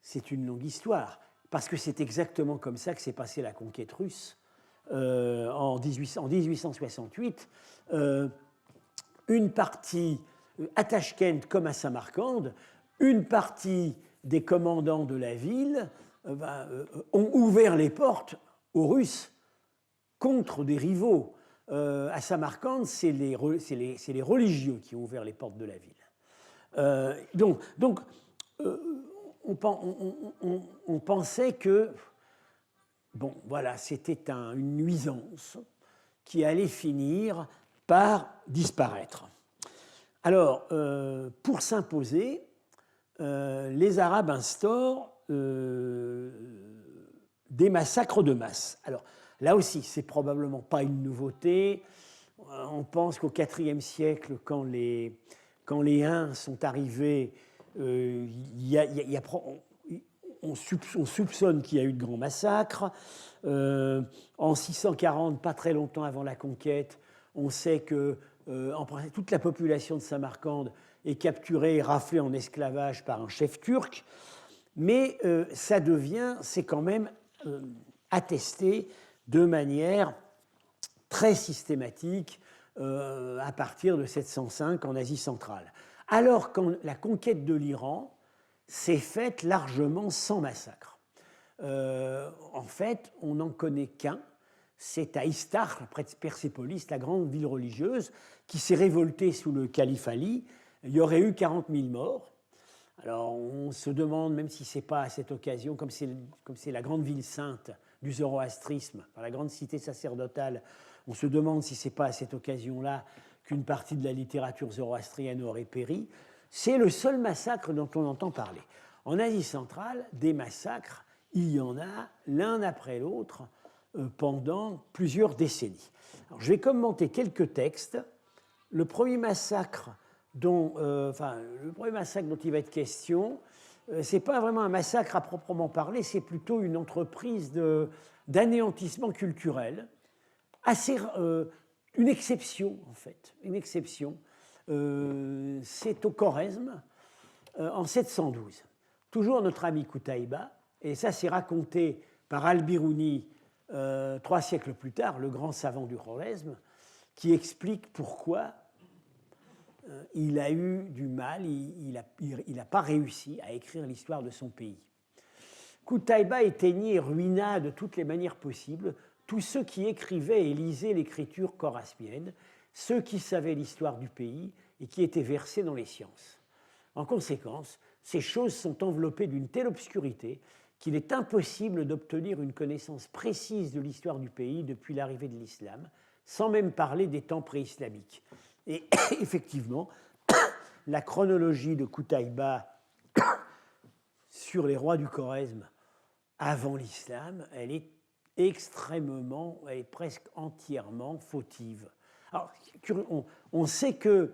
c'est une longue histoire, parce que c'est exactement comme ça que s'est passée la conquête russe en 1868. Une partie, à Tachkent comme à Samarcande, une partie des commandants de la ville ont ouvert les portes aux Russes contre des rivaux. À Samarcande, c'est les religieux qui ont ouvert les portes de la ville. Donc on pensait que bon, voilà, c'était une nuisance qui allait finir par disparaître. Alors, pour s'imposer, les Arabes instaurent des massacres de masse. Alors, là aussi, c'est probablement pas une nouveauté. On pense qu'au IVe siècle, quand les Huns sont arrivés, on soupçonne qu'il y a eu de grands massacres. En 640, pas très longtemps avant la conquête, on sait que toute la population de Samarcande est capturée et raflée en esclavage par un chef turc. Mais c'est quand même attesté de manière très systématique à partir de 705 en Asie centrale. Alors que la conquête de l'Iran s'est faite largement sans massacre. En fait, on n'en connaît qu'un, c'est à Istar, près de Persépolis, la grande ville religieuse, qui s'est révoltée sous le calife Ali. Il y aurait eu 40 000 morts. Alors on se demande, même si ce n'est pas à cette occasion, comme c'est la grande ville sainte du zoroastrisme, la grande cité sacerdotale, on se demande si ce n'est pas à cette occasion-là qu'une partie de la littérature zoroastrienne aurait péri. C'est le seul massacre dont on entend parler. En Asie centrale, des massacres, il y en a l'un après l'autre pendant plusieurs décennies. Alors, je vais commenter quelques textes. Le premier massacre dont il va être question, ce n'est pas vraiment un massacre à proprement parler, c'est plutôt une entreprise d'anéantissement culturel, une exception en fait, une exception. C'est au Khorezm, en 712. Toujours notre ami Qutaïba, et ça c'est raconté par Al-Biruni 3 siècles plus tard, le grand savant du Khorezm, qui explique pourquoi il a eu du mal, il n'a pas réussi à écrire l'histoire de son pays. Qutaïba éteignit et ruina de toutes les manières possibles tous ceux qui écrivaient et lisaient l'écriture chorasmienne, ceux qui savaient l'histoire du pays et qui étaient versés dans les sciences. En conséquence, ces choses sont enveloppées d'une telle obscurité qu'il est impossible d'obtenir une connaissance précise de l'histoire du pays depuis l'arrivée de l'islam, sans même parler des temps préislamiques. Et effectivement, la chronologie de Qutaïba sur les rois du Khorezm avant l'islam, elle est presque entièrement fautive. Alors, on sait que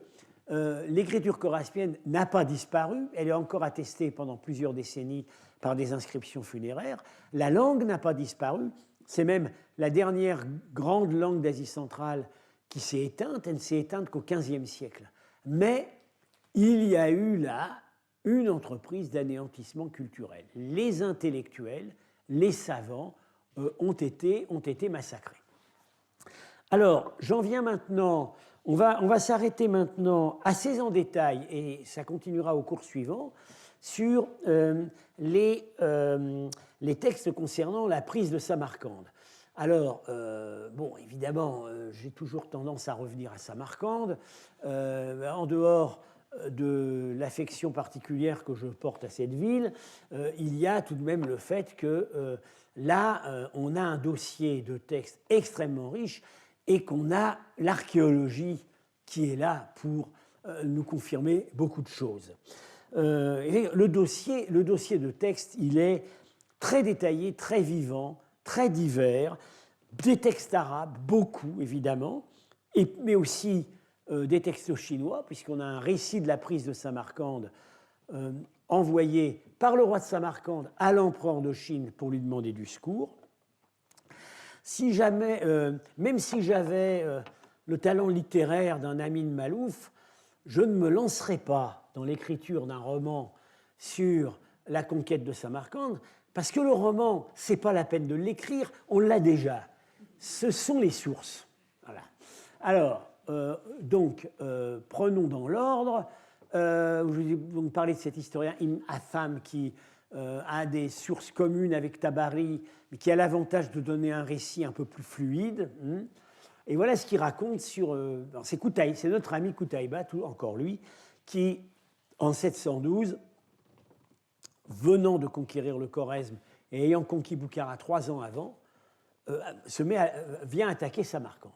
l'écriture chorasmienne n'a pas disparu, elle est encore attestée pendant plusieurs décennies par des inscriptions funéraires. La langue n'a pas disparu, c'est même la dernière grande langue d'Asie centrale qui s'est éteinte, elle ne s'est éteinte qu'au XVe siècle. Mais il y a eu là une entreprise d'anéantissement culturel. Les intellectuels, les savants ont été massacrés. Alors, j'en viens maintenant, on va s'arrêter maintenant assez en détail, et ça continuera au cours suivant, sur les textes concernant la prise de Samarcande. Alors, évidemment, j'ai toujours tendance à revenir à Samarcande, en dehors de l'affection particulière que je porte à cette ville, il y a tout de même le fait que là, on a un dossier de textes extrêmement riche et qu'on a l'archéologie qui est là pour nous confirmer beaucoup de choses. Le dossier de texte, il est très détaillé, très vivant, très divers, des textes arabes, beaucoup évidemment, mais aussi des textes chinois, puisqu'on a un récit de la prise de Samarcande envoyé par le roi de Samarcande à l'empereur de Chine pour lui demander du secours. Même si j'avais le talent littéraire d'un Amin Malouf, je ne me lancerais pas dans l'écriture d'un roman sur la conquête de Samarcande, parce que le roman, ce n'est pas la peine de l'écrire, on l'a déjà. Ce sont les sources. Voilà. Alors, prenons dans l'ordre. Je vais vous parler de cet historien Ibn Atham qui a des sources communes avec Tabari, mais qui a l'avantage de donner un récit un peu plus fluide. Et voilà ce qu'il raconte sur... c'est notre ami Qutaïba, encore lui, qui, en 712, venant de conquérir le Khorezm et ayant conquis Boukhara 3 ans avant, vient attaquer Samarcande.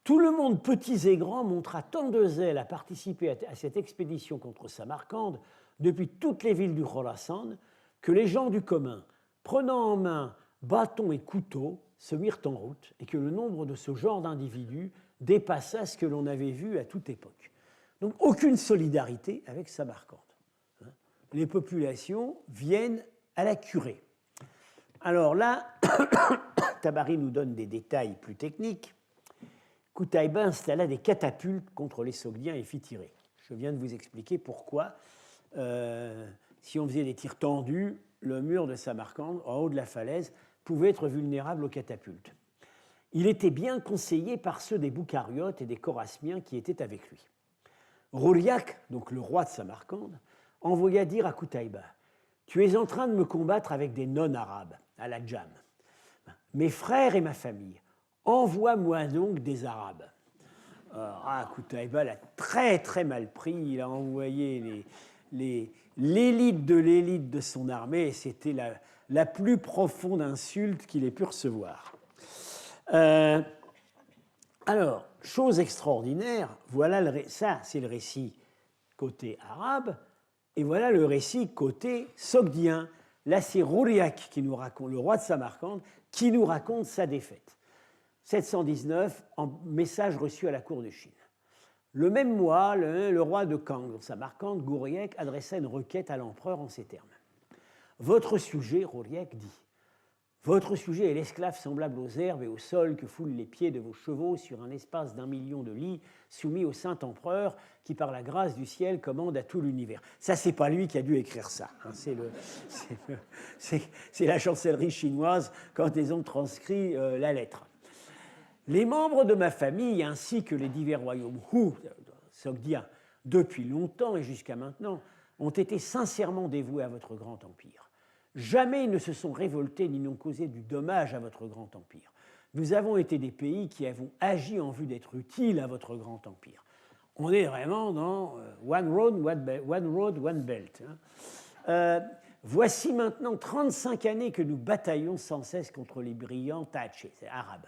Tout le monde, petits et grands, montra tant de zèle à participer à cette expédition contre Samarcande depuis toutes les villes du Khorasan que les gens du commun, prenant en main bâtons et couteaux, se mirent en route et que le nombre de ce genre d'individus dépassa ce que l'on avait vu à toute époque. Donc aucune solidarité avec Samarcande. Les populations viennent à la curée. Alors là, Tabari nous donne des détails plus techniques. Qutaïba installa des catapultes contre les Sogdiens et fit tirer. Je viens de vous expliquer pourquoi, si on faisait des tirs tendus, le mur de Samarcande, en haut de la falaise, pouvait être vulnérable aux catapultes. Il était bien conseillé par ceux des Boucariotes et des Chorasmiens qui étaient avec lui. Rouriak, donc le roi de Samarcande, envoya dire à Qutaïba: tu es en train de me combattre avec des non-arabes, à la Djam. Mes frères et ma famille, envoie-moi donc des arabes. Qutaïba l'a très très mal pris, il a envoyé l'élite de son armée, et c'était la plus profonde insulte qu'il ait pu recevoir. Alors, chose extraordinaire, voilà ça c'est le récit côté arabe, et voilà le récit côté sogdien. Là, c'est Rouriak qui nous raconte, le roi de Samarcande, qui nous raconte sa défaite. 719, en message reçu à la cour de Chine. Le même mois, le roi de Kang, dans Samarcande, Gouriek, adressa une requête à l'empereur en ces termes. Votre sujet, Rouriek dit, votre sujet est l'esclave semblable aux herbes et au sol que foulent les pieds de vos chevaux sur un espace d'1 million de lits, soumis au saint empereur qui, par la grâce du ciel, commande à tout l'univers. Ça, c'est pas lui qui a dû écrire ça. Hein, c'est la chancellerie chinoise quand ils ont transcrit la lettre. Les membres de ma famille, ainsi que les divers royaumes Hu, sogdiens, depuis longtemps et jusqu'à maintenant, ont été sincèrement dévoués à votre grand empire. Jamais ils ne se sont révoltés ni n'ont causé du dommage à votre grand empire. Nous avons été des pays qui avons agi en vue d'être utiles à votre grand empire. On est vraiment dans one road, one belt. Voici maintenant 35 années que nous bataillons sans cesse contre les brillants Taché, c'est arabe.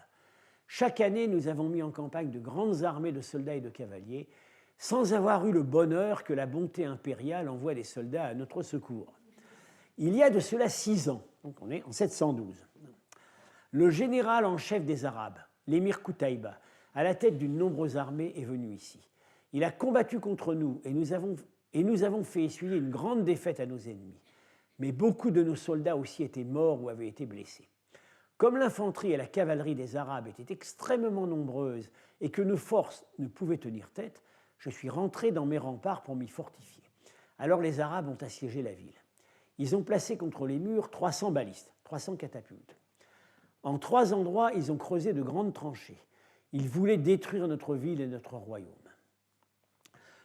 Chaque année, nous avons mis en campagne de grandes armées de soldats et de cavaliers, sans avoir eu le bonheur que la bonté impériale envoie des soldats à notre secours. Il y a de cela 6 ans, donc on est en 712, le général en chef des Arabes, l'émir Qutaïba, à la tête d'une nombreuse armée, est venu ici. Il a combattu contre nous et nous avons fait essuyer une grande défaite à nos ennemis. Mais beaucoup de nos soldats aussi étaient morts ou avaient été blessés. Comme l'infanterie et la cavalerie des Arabes étaient extrêmement nombreuses et que nos forces ne pouvaient tenir tête, je suis rentré dans mes remparts pour m'y fortifier. Alors les Arabes ont assiégé la ville. Ils ont placé contre les murs 300 balistes, 300 catapultes. En 3 endroits, ils ont creusé de grandes tranchées. Ils voulaient détruire notre ville et notre royaume.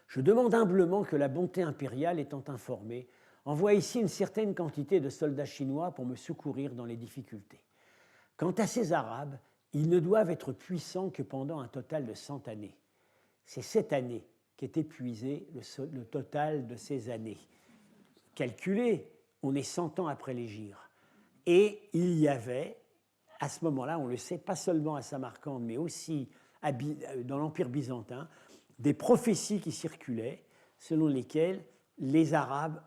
Je demande humblement que la bonté impériale, étant informée, envoie ici une certaine quantité de soldats chinois pour me secourir dans les difficultés. Quant à ces Arabes, ils ne doivent être puissants que pendant un total de 100 années. C'est cette année qu'est épuisé le total de ces années. Calculé, on est 100 ans après l'hégire. Et il y avait, à ce moment-là, on le sait, pas seulement à Samarcande, mais aussi dans l'Empire byzantin, des prophéties qui circulaient, selon lesquelles les Arabes,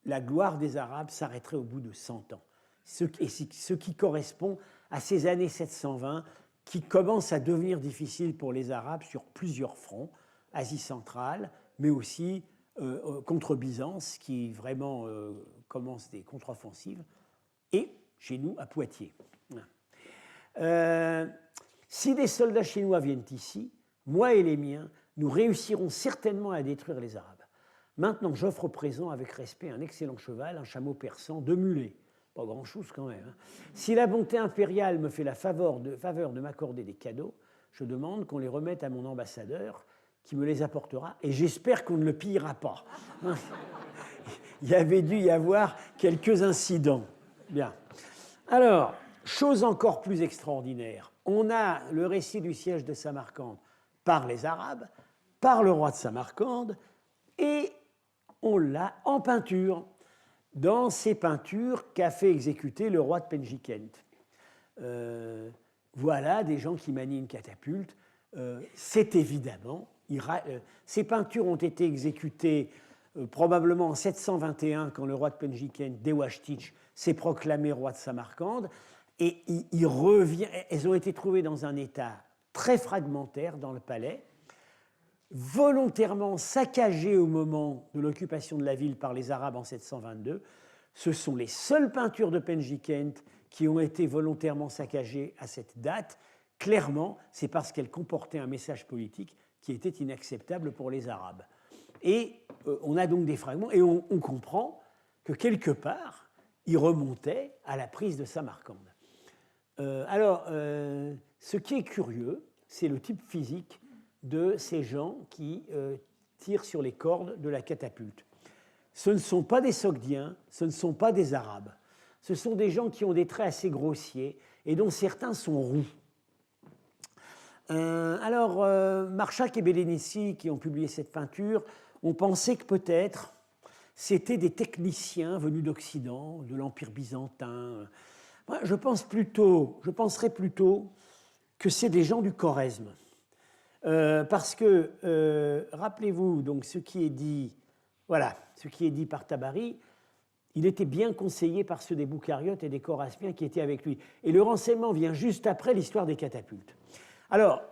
la gloire des Arabes s'arrêterait au bout de 100 ans. Ce qui correspond à ces années 720 qui commencent à devenir difficiles pour les Arabes sur plusieurs fronts, Asie centrale, mais aussi contre Byzance, qui vraiment commence des contre-offensives, et chez nous, à Poitiers. Si des soldats chinois viennent ici, moi et les miens, nous réussirons certainement à détruire les Arabes. Maintenant, j'offre au présent avec respect un excellent cheval, un chameau persan, 2 mulets. Pas grand-chose quand même. Hein. Si la bonté impériale me fait la faveur de m'accorder des cadeaux, je demande qu'on les remette à mon ambassadeur qui me les apportera, et j'espère qu'on ne le pillera pas. Il y avait dû y avoir quelques incidents. Bien. Alors, chose encore plus extraordinaire, on a le récit du siège de Samarcande par les Arabes, par le roi de Samarcande, et on l'a en peinture, dans ces peintures qu'a fait exécuter le roi de Penjikent. Voilà des gens qui manient une catapulte. C'est évidemment... ces peintures ont été exécutées probablement en 721, quand le roi de Penjikent, Dewashtich, s'est proclamé roi de Samarcande, et elles ont été trouvées dans un état très fragmentaire dans le palais, volontairement saccagées au moment de l'occupation de la ville par les Arabes en 722. Ce sont les seules peintures de Penjikent qui ont été volontairement saccagées à cette date. Clairement, c'est parce qu'elles comportaient un message politique qui était inacceptable pour les Arabes. Et on a donc des fragments, et on comprend que quelque part, ils remontaient à la prise de Samarcande. ce qui est curieux, c'est le type physique de ces gens qui tirent sur les cordes de la catapulte. Ce ne sont pas des Sogdiens, ce ne sont pas des Arabes. Ce sont des gens qui ont des traits assez grossiers et dont certains sont roux. Marchak et Belenici, qui ont publié cette peinture, ont pensé que peut-être c'était des techniciens venus d'Occident, de l'Empire byzantin. Moi, je penserais plutôt que c'est des gens du Choresme. Parce que, rappelez-vous, donc, ce qui est dit par Tabari, il était bien conseillé par ceux des Boucariotes et des Chorasmiens qui étaient avec lui. Et le renseignement vient juste après l'histoire des catapultes. Alors,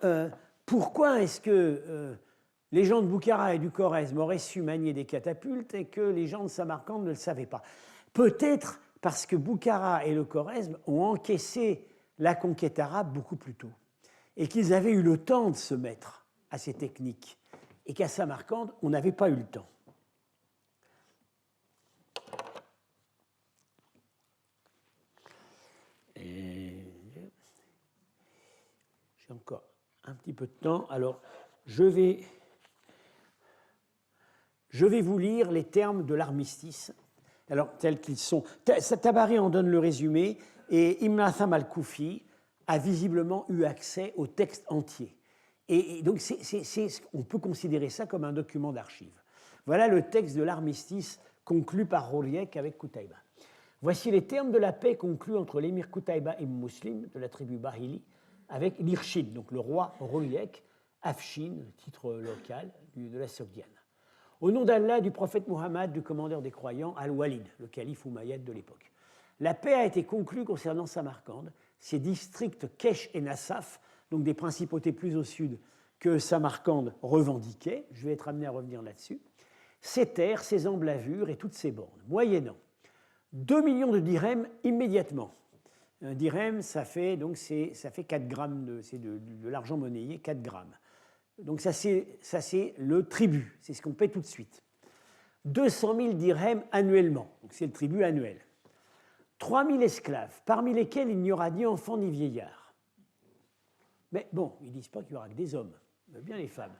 pourquoi est-ce que les gens de Boukhara et du Choresme auraient su manier des catapultes et que les gens de Samarcande ne le savaient pas? Peut-être parce que Boukhara et le Choresme ont encaissé la conquête arabe beaucoup plus tôt et qu'ils avaient eu le temps de se mettre à ces techniques et qu'à Samarcande, on n'avait pas eu le temps. J'ai encore un petit peu de temps, alors je vais vous lire les termes de l'armistice, alors tels qu'ils sont. Tabari en donne le résumé, et Ibn Atham al-Koufi a visiblement eu accès au texte entier. Et donc on peut considérer ça comme un document d'archives. Voilà le texte de l'armistice conclu par Roliek avec Qutaïba. Voici les termes de la paix conclus entre l'émir Qutaïba ibn Muslim de la tribu Bahili avec l'Irshid, donc le roi Roliek, Afshin, titre local de la Sogdiane. Au nom d'Allah, du prophète Muhammad, du commandeur des croyants, Al-Walid, le calife Umayyad de l'époque. La paix a été conclue concernant Samarcande, ses districts Kesh et Nassaf, donc des principautés plus au sud que Samarcande revendiquait, je vais être amené à revenir là-dessus, ses terres, ses emblavures et toutes ses bornes, moyennant 2 millions de dirhams immédiatement. Un dirham, ça fait 4 grammes, c'est de l'argent monnayé, 4 grammes. Donc ça c'est le tribut, c'est ce qu'on paie tout de suite. 200 000 dirhams annuellement, donc c'est le tribut annuel. 3 000 esclaves, parmi lesquels il n'y aura ni enfants ni vieillards. Mais bon, ils ne disent pas qu'il y aura que des hommes, mais bien les femmes.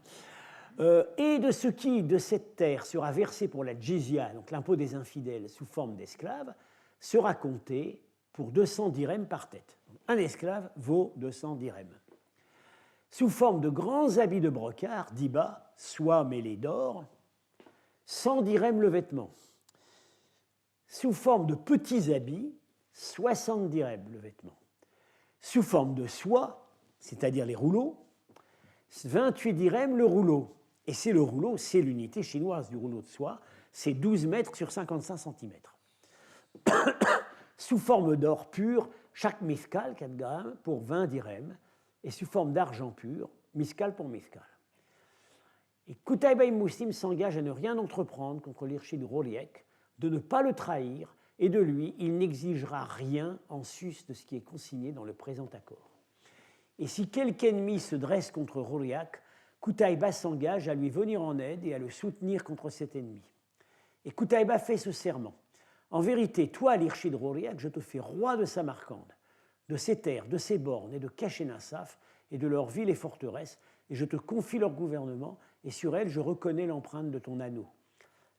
Et de ce qui, de cette terre, sera versé pour la jizya, donc l'impôt des infidèles sous forme d'esclaves, sera compté pour 200 dirhams par tête. Un esclave vaut 200 dirhams. Sous forme de grands habits de brocart, diba, soie mêlée d'or, 100 dirhams le vêtement. Sous forme de petits habits, 60 dirhams le vêtement. Sous forme de soie, c'est-à-dire les rouleaux, 28 dirhams le rouleau. Et c'est le rouleau, c'est l'unité chinoise du rouleau de soie, c'est 12 mètres sur 55 cm. Sous forme d'or pur, chaque miskal, 4 grammes, pour 20 dirhams, et sous forme d'argent pur, miskal pour miskal. Et Qutaïba ibn Muslim s'engage à ne rien entreprendre contre l'Irshid Roliek, de ne pas le trahir, et de lui, il n'exigera rien en sus de ce qui est consigné dans le présent accord. Et si quelque ennemi se dresse contre Roliak, Qutaïba s'engage à lui venir en aide et à le soutenir contre cet ennemi. Et Qutaïba fait ce serment. En vérité, toi, l'Irshid Roliak, je te fais roi de Samarcande, de ses terres, de ses bornes et de Kesh et Nassaf et de leurs villes et forteresses, et je te confie leur gouvernement, et sur elles je reconnais l'empreinte de ton anneau,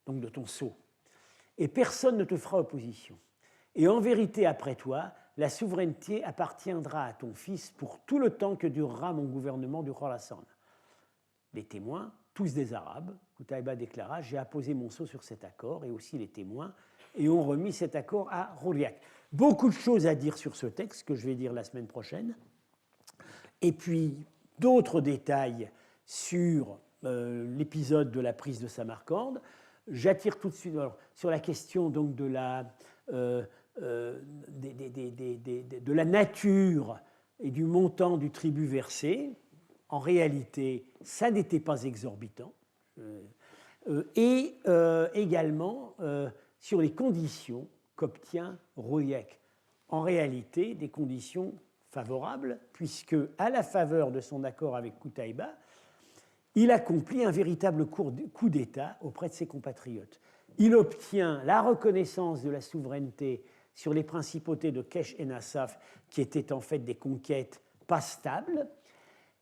donc de ton sceau. Et personne ne te fera opposition. Et en vérité, après toi, la souveraineté appartiendra à ton fils pour tout le temps que durera mon gouvernement du Khorasan. Les témoins, tous des Arabes, Qutaïba déclara, j'ai apposé mon sceau sur cet accord, et aussi les témoins, et ont remis cet accord à Roliak. Beaucoup de choses à dire sur ce texte, que je vais dire la semaine prochaine, et puis d'autres détails sur l'épisode de la prise de Samarcande. J'attire tout de suite sur la question donc de la nature et du montant du tribut versé. En réalité, ça n'était pas exorbitant. Et également sur les conditions qu'obtient Roliek. En réalité, des conditions favorables, puisque, à la faveur de son accord avec Qutaïba, il accomplit un véritable coup d'État auprès de ses compatriotes. Il obtient la reconnaissance de la souveraineté sur les principautés de Kesh et Nassaf, qui étaient en fait des conquêtes pas stable,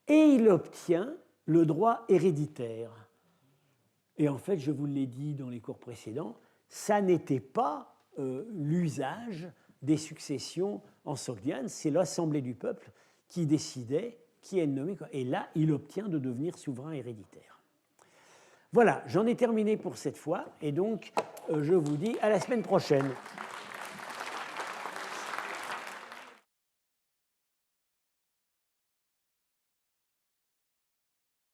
et il obtient le droit héréditaire. Et en fait, je vous l'ai dit dans les cours précédents, ça n'était pas l'usage des successions en Sogdiane, c'est l'Assemblée du peuple qui décidait qui est nommé. Et là, il obtient de devenir souverain héréditaire. Voilà, j'en ai terminé pour cette fois, et donc je vous dis à la semaine prochaine.